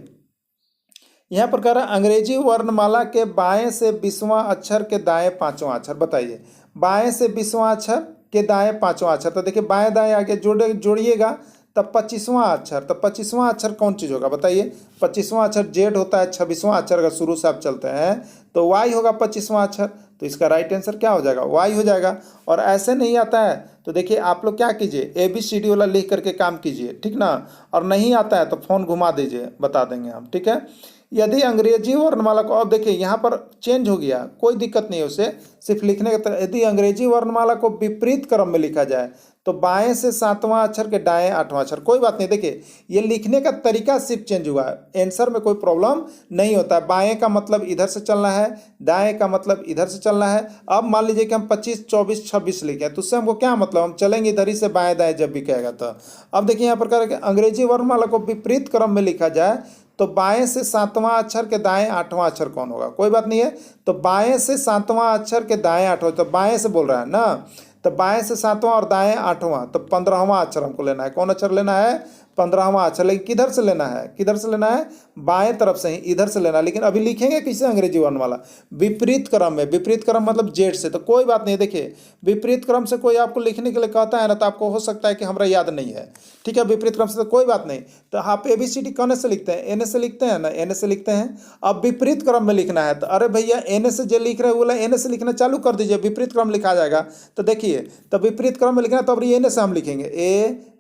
यहाँ पर कह रहा है अंग्रेजी वर्णमाला के बाएं से 20वां अक्षर के दाएं 5वां अक्षर, बताइए बाएं से 20वां अक्षर के दाएं 5वां अक्षर, तो देखिए बाएं दाएं आगे जोड़िएगा तब 25वां अक्षर, तो 25वां अक्षर कौन चीज़ होगा बताइए, 25वां अक्षर जेड होता है, 26वां अक्षर अगर शुरू से आप चलते हैं तो वाई होगा 25वां अक्षर, तो इसका राइट आंसर क्या हो जाएगा, वाई हो जाएगा। और ऐसे नहीं आता है तो देखिए आप लोग क्या कीजिए, ABCD वाला लिख करके काम कीजिए, ठीक ना, और नहीं आता है तो फ़ोन घुमा दीजिए, बता देंगे हम। ठीक है, यदि अंग्रेजी वर्णमाला को, अब देखिए यहाँ पर चेंज हो गया, कोई दिक्कत नहीं है उसे, सिर्फ लिखने का तरह, यदि अंग्रेजी वर्णमाला को विपरीत क्रम में लिखा जाए तो बाएं से 7वां अक्षर के दाएं 8वां अक्षर, कोई बात नहीं, देखिए ये लिखने का तरीका सिर्फ चेंज हुआ है, आंसर में कोई प्रॉब्लम नहीं होता है। बाएं का मतलब इधर से चलना है, दाएं का मतलब इधर से चलना है। अब मान लीजिए कि हम 25 24 26 लिखे तो उससे हमको क्या मतलब, हम चलेंगे इधर ही से बाएं दाएं जब भी कहेगा तो। अब देखिए यहाँ पर कह रहे हैं अंग्रेजी वर्णमाला को विपरीत क्रम में लिखा जाए तो बाएं से 7वां अक्षर के दाएं 8वां अक्षर कौन होगा, कोई बात नहीं है, तो बाएं से 7वां अक्षर के दाएं 8वां, तो बाएं से बोल रहा है ना, तो बाएं से 7वां और दाएं 8वां, तो 15वां अक्षर हमको लेना है, कौन अक्षर लेना है, 15वां अक्षर, लेकिन किधर से लेना है, किधर से लेना है, बाएं तरफ से ही, इधर से लेना है। लेकिन अभी लिखेंगे किससे, अंग्रेजी वर्णमाला विपरीत क्रम में, विपरीत क्रम मतलब जेड से, तो कोई बात नहीं, देखिए विपरीत क्रम से कोई आपको लिखने के लिए कहता है ना तो आपको हो सकता है कि हमारा याद नहीं है। ठीक है, विपरीत क्रम से तो कोई बात नहीं, तो आप ABCD कौन से लिखते हैं, NA से लिखते हैं ना, NA से लिखते हैं। अब विपरीत क्रम में लिखना है तो अरे भैया NA से जो लिख रहे हैं बोला NA से लिखना चालू कर दीजिए, विपरीत क्रम लिखा जाएगा। तो देखिए तो विपरीत क्रम में लिखना है तो अब NA से हम लिखेंगे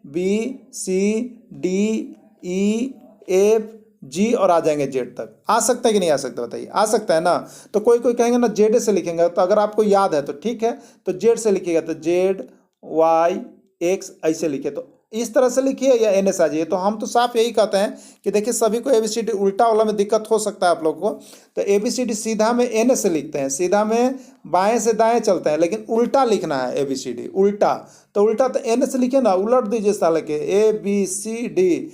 ABCDEFG और आ जाएंगे जेड तक। आ सकता है कि नहीं आ सकता बताइए, आ सकता है ना, तो कोई कोई कहेंगे ना जेड से लिखेंगे, तो अगर आपको याद है तो ठीक है, तो जेड से लिखिएगा तो ZYX ऐसे लिखे, तो इस तरह से लिखिए या NA से आ जाइए। तो हम तो साफ यही कहते हैं कि देखिए सभी को ABCD उल्टा वाला में दिक्कत हो सकता है आप लोग को, तो ABCD सीधा में NA से लिखते हैं, सीधा में बाएं से दाएं चलते हैं, लेकिन उल्टा लिखना है ABCD उल्टा, तो उल्टा तो NA से लिखिए ना, उलट दीजिए साले के ABCDEFGH,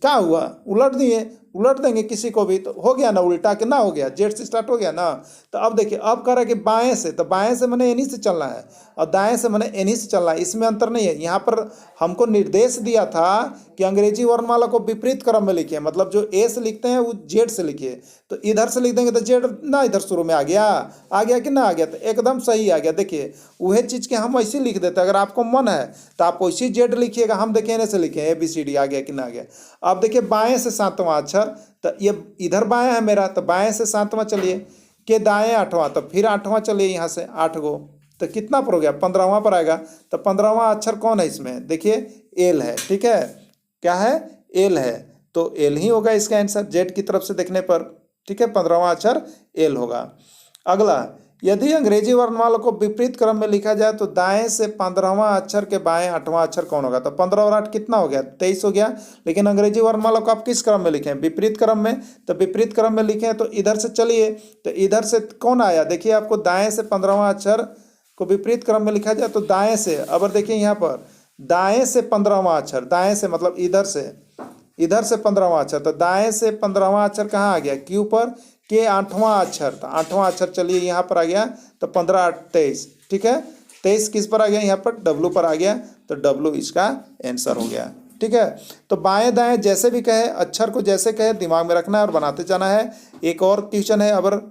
क्या हुआ, उलट दिए, उलट देंगे किसी को भी तो हो गया ना, उल्टा के ना हो गया, जेड से स्टार्ट हो गया ना। तो अब देखिए अब कह रहा है कि बाएं से, तो बाएं से मैंने इन्हीं से चलना है और दाएं से मैंने इन्हीं से चलना है, इसमें अंतर नहीं है। यहाँ पर हमको निर्देश दिया था कि अंग्रेजी वर्णमाला को विपरीत क्रम में लिखिए, मतलब जो A से लिखते हैं वो जेड से लिखिए, तो इधर से लिख देंगे तो जेड ना इधर शुरू में आ गया कि ना आ गया, तो एकदम सही आ गया। देखिए वही चीज़ के हम ऐसे लिख देते, अगर आपको मन है तो आप वैसे जेड लिखिएगा, हम देखिए NA से लिखे ABCD आ गया कि ना आ गया। अब देखिए बाएं से 7वां अक्षर, तो ये इधर बाएं है मेरा, तो बाएं से 7वां चलिए, के दाएं 8वां, तो फिर 8वां चलिए यहाँ से 8 गो, तो कितना पर हो गया 15वां पर आएगा। तो 15वां अक्षर कौन है इसमें, देखिए एल है, ठीक है, क्या है, एल है, तो एल ही होगा इसका आंसर जेड की तरफ से देखने पर, ठीक है, 15वां अक्षर एल होगा। अगला, यदि अंग्रेजी वर्णमाला को विपरीत क्रम में लिखा जाए तो दाएं से 15वां अक्षर के बाएं 8वां अक्षर कौन होगा। तो 15 और 8 कितना हो गया, 23 हो गया। लेकिन अंग्रेजी वर्णमाला को आप किस क्रम में लिखें, विपरीत क्रम में। तो विपरीत क्रम में लिखें तो इधर से चलिए, तो इधर से कौन आया, देखिए आपको दाएं से 15वां अक्षर को विपरीत क्रम में लिखा जाए तो दाएं से, अब देखिए यहाँ पर दाएं से 15वां अक्षर, दाएं से मतलब इधर से 15वां अक्षर, तो दाएं से 15वां अक्षर कहाँ आ गया, क्यू पर, के 8वां अक्षर, तो 8वां अक्षर चलिए यहाँ पर आ गया, तो 15 8 23, ठीक है, 23 किस पर आ गया, यहाँ पर डब्लू पर आ गया, तो डब्लू इसका आंसर हो गया, ठीक है। तो बाएं दाएं जैसे भी कहे, अक्षर को जैसे कहे दिमाग में रखना है और बनाते जाना है। एक और क्वेश्चन है, अगर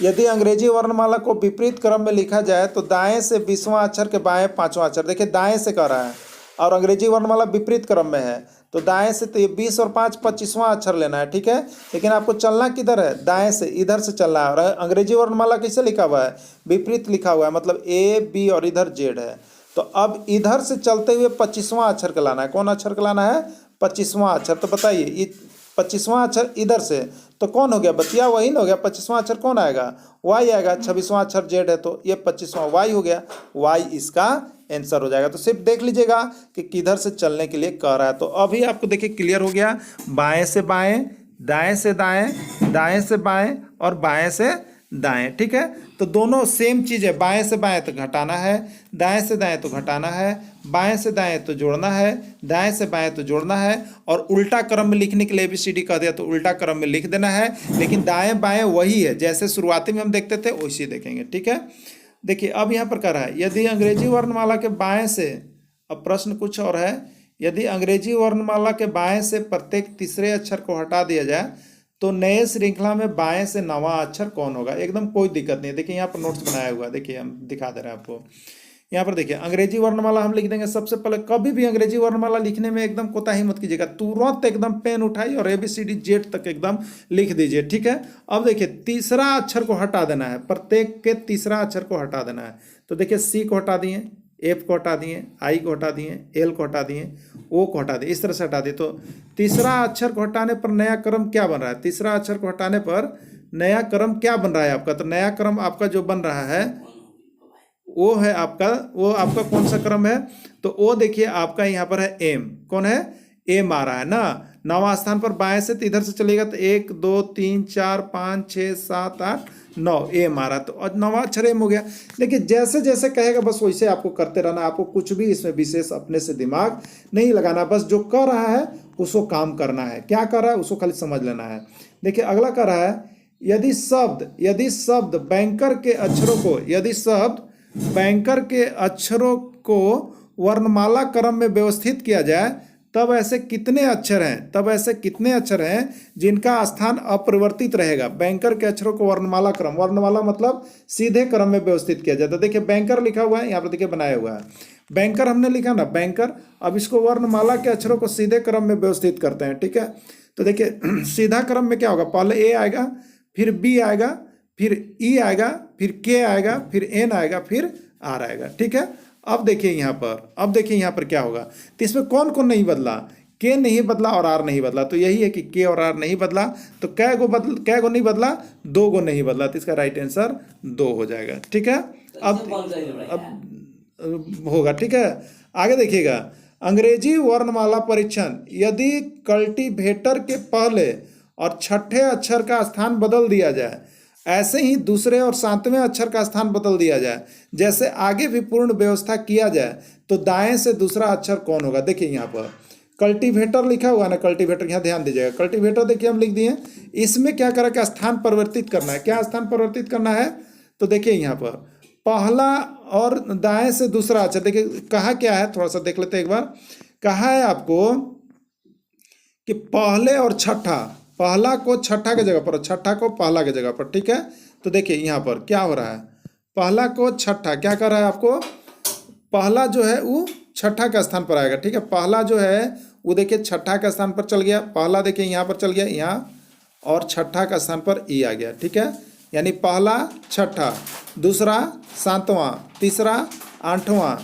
यदि अंग्रेजी वर्णमाला को विपरीत क्रम में लिखा जाए तो दाएं से 20वां अक्षर के बाएं 5वां अक्षर, देखिए दाएं से कह रहा है और अंग्रेजी वर्णमाला विपरीत क्रम में है, तो दाएं से तो ये 20 और 5 25वां अक्षर लेना है, ठीक है। लेकिन आपको चलना किधर है, दाएं से, इधर से चलना है। और अंग्रेजी वर्णमाला कैसे लिखा हुआ है, विपरीत लिखा हुआ है, मतलब ए बी और इधर जेड है। तो अब इधर से चलते हुए 25वां अक्षर का लाना है, कौन अक्षर का लाना है, 25वां अक्षर। तो बताइए ये 25वां अक्षर इधर से, तो कौन हो गया, बतिया वही ना हो गया, 25वां अक्षर कौन आएगा, वाई आएगा, 26वां अक्षर जेड है, तो ये 25वां वाई हो गया, वाई इसका आंसर हो जाएगा। तो सिर्फ देख लीजिएगा कि किधर से चलने के लिए कह रहा है। तो अभी आपको देखिए क्लियर हो गया, बाएं से बाएं, दाएं से दाएं, दाएं से बाएं और बाएं से दाएं, ठीक है। तो दोनों सेम चीज़ है, बाएं से बाएं तो घटाना है, दाएं से दाएं तो घटाना है, बाएं से दाएं तो जोड़ना है, दाएं से बाएं तो जोड़ना है, और उल्टा क्रम में लिखने के लिए ABCD कह दिया तो उल्टा क्रम में लिख देना है। लेकिन दाएं बाएं वही है, जैसे शुरुआती में हम देखते थे वैसे देखेंगे, ठीक है। देखिए अब यहाँ पर कह रहा है, यदि अंग्रेजी वर्णमाला के बाएं से, अब प्रश्न कुछ और है, यदि अंग्रेजी वर्णमाला के बाएं से प्रत्येक तीसरे अक्षर को हटा दिया जाए तो नए श्रृंखला में बाएं से 9वां अक्षर कौन होगा। एकदम कोई दिक्कत नहीं है, देखिए यहाँ पर नोट्स बनाया हुआ है, देखिए हम दिखा दे रहे हैं आपको। यहाँ पर देखिए अंग्रेजी वर्णमाला हम लिख देंगे सबसे पहले, कभी भी अंग्रेजी वर्णमाला लिखने में एकदम कोताही मत कीजिएगा, तुरंत एकदम पेन उठाइए और ABCD जेड तक एकदम लिख दीजिए, ठीक है। अब देखिए तीसरा अक्षर को हटा देना है, प्रत्येक के तीसरा अक्षर को हटा देना है। तो देखिए C को हटा दिए, F को हटा दिए, I को हटा दिए, L को हटा दिए, O को हटा दिए, इस तरह से हटा दिए। तो तीसरा अक्षर को हटाने पर नया क्रम क्या बन रहा है, तीसरा अक्षर को हटाने पर नया क्रम क्या बन रहा है आपका। तो नया क्रम आपका जो बन रहा है वो है आपका, वो आपका कौन सा क्रम है, तो वो देखिए आपका यहाँ पर है M, कौन है, M आ रहा है ना। 9वां स्थान पर बाएं से तो इधर से चलेगा, तो 1 2 3 4 5 6 7 8 9 M आ रहा है, तो 9वां अक्षर M हो गया। देखिए जैसे जैसे कहेगा बस वैसे आपको करते रहना, आपको कुछ भी इसमें विशेष अपने से दिमाग नहीं लगाना, बस जो कर रहा है उसको काम करना है, क्या कर रहा है उसको खाली समझ लेना है। देखिए अगला कर रहा है, यदि शब्द बैंकर के अक्षरों को, यदि शब्द बैंकर के अक्षरों को वर्णमाला क्रम में व्यवस्थित किया जाए तब ऐसे कितने अक्षर हैं जिनका स्थान अपरिवर्तित रहेगा। बैंकर के अक्षरों को वर्णमाला क्रम, वर्णमाला मतलब सीधे क्रम में व्यवस्थित किया जाए। तो देखिए बैंकर लिखा हुआ है, यहाँ पर देखिए बनाया हुआ है बैंकर, हमने लिखा ना बैंकर। अब इसको वर्णमाला के अक्षरों को सीधे क्रम में व्यवस्थित करते हैं, ठीक है। तो देखिए सीधा क्रम में क्या होगा, पहले A आएगा, फिर B आएगा, फिर E आएगा, फिर K आएगा, फिर N आएगा, फिर R आएगा, ठीक है। अब देखिए यहाँ पर क्या होगा, तो इसमें कौन कौन नहीं बदला, K नहीं बदला और R नहीं बदला। तो यही है कि K और R नहीं बदला, तो कै गो नहीं बदला, 2 गो नहीं बदला, तो इसका राइट आंसर 2 हो जाएगा, ठीक है। अब होगा, ठीक है। आगे देखिएगा, अंग्रेजी वर्णमाला परीक्षण, यदि कल्टीवेटर के पहले और छठे अक्षर का स्थान बदल दिया जाए, ऐसे ही दूसरे और 7वें अक्षर का स्थान बदल दिया जाए, जैसे आगे भी पूर्ण व्यवस्था किया जाए, तो दाएं से दूसरा अक्षर कौन होगा। देखिए यहाँ पर कल्टीवेटर लिखा हुआ है ना, कल्टीवेटर, यहाँ ध्यान दीजिएगा, कल्टीवेटर देखिए हम लिख दिए, इसमें क्या करा कि स्थान परिवर्तित करना है। क्या स्थान परिवर्तित करना है, तो देखिए यहाँ पर पहला और दाएं से दूसरा अक्षर, देखिए कहा क्या है, थोड़ा सा देख लेते हैं एक बार। कहा है आपको कि पहले और छठा, पहला को छठा के जगह पर, छठा को पहला के जगह पर, ठीक है। तो देखिए यहाँ पर क्या हो रहा है, पहला को छठा, क्या कर रहा है आपको, पहला जो है वो छठा का स्थान पर आएगा, ठीक है। पहला जो है वो देखिए छठा का स्थान पर चल गया, पहला देखिए यहाँ पर चल गया यहाँ, और छठा का स्थान पर ई आ गया, ठीक है। यानी पहला छठा, दूसरा सातवां, तीसरा आठवां,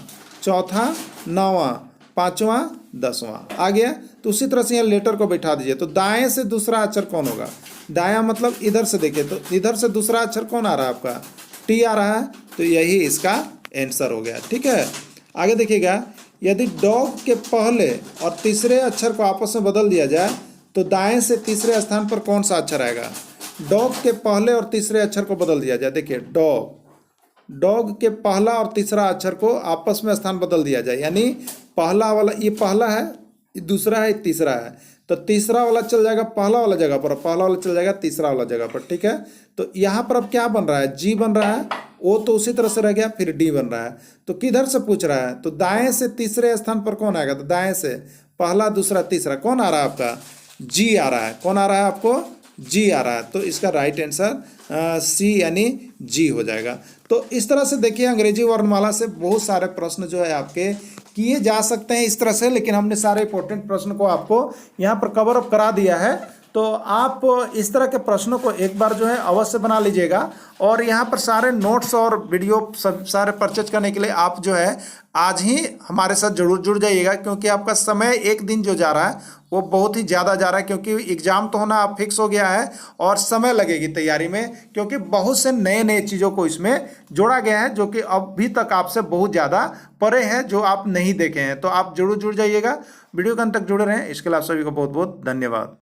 चौथा नौवां, पांचवां दसवां। आ गया। तो उसी तरह से यहाँ लेटर को बैठा दीजिए। तो दाएं से दूसरा अक्षर कौन होगा? दायां मतलब इधर से देखिए, तो इधर से दूसरा अक्षर कौन आ रहा है आपका? टी आ रहा है, तो यही इसका आंसर हो गया। ठीक है, आगे देखिएगा, यदि डॉग के पहले और तीसरे अक्षर को आपस में बदल दिया जाए तो दाएं से तीसरे स्थान पर कौन सा अक्षर आएगा? डॉग के पहले और तीसरे अक्षर को बदल दिया जाए। देखिए, डॉग के पहला और तीसरा अक्षर को आपस में स्थान बदल दिया जाए, यानी पहला वाला, ये पहला है, ये दूसरा है, तीसरा है, तो तीसरा वाला चल जाएगा पहला वाला जगह पर, पहला वाला चल जाएगा तीसरा वाला जगह पर। ठीक है, तो यहाँ पर अब क्या बन रहा है? जी बन रहा है, ओ तो उसी तरह से रह गया, फिर डी बन रहा है। तो किधर से पूछ रहा है? तो दाएं से तीसरे स्थान पर कौन आएगा? तो दाएं से पहला, दूसरा, तीसरा कौन आ रहा है आपका? जी आ रहा है। कौन आ रहा है आपको? जी आ रहा है। तो इसका राइट आंसर सी यानी जी हो जाएगा। तो इस तरह से देखिए, अंग्रेजी वर्णमाला से बहुत सारे प्रश्न जो है आपके किए जा सकते हैं इस तरह से, लेकिन हमने सारे इंपॉर्टेंट प्रश्न को आपको यहाँ पर कवर अप करा दिया है। तो आप इस तरह के प्रश्नों को एक बार जो है अवश्य बना लीजिएगा, और यहाँ पर सारे नोट्स और वीडियो सब सारे परचेज करने के लिए आप जो है आज ही हमारे साथ जरूर जुड़ जाइएगा, क्योंकि आपका समय एक दिन जो जा रहा है वो बहुत ही ज़्यादा जा रहा है, क्योंकि एग्ज़ाम तो होना फिक्स हो गया है और समय लगेगी तैयारी में, क्योंकि बहुत से नए नए चीज़ों को इसमें जोड़ा गया है जो कि अभी तक आपसे बहुत ज़्यादा परे है, जो आप नहीं देखे हैं। तो आप जरूर जुड़ जाइएगा, वीडियो के अंत तक जुड़े रहें। इसके लिए आप सभी को बहुत बहुत धन्यवाद।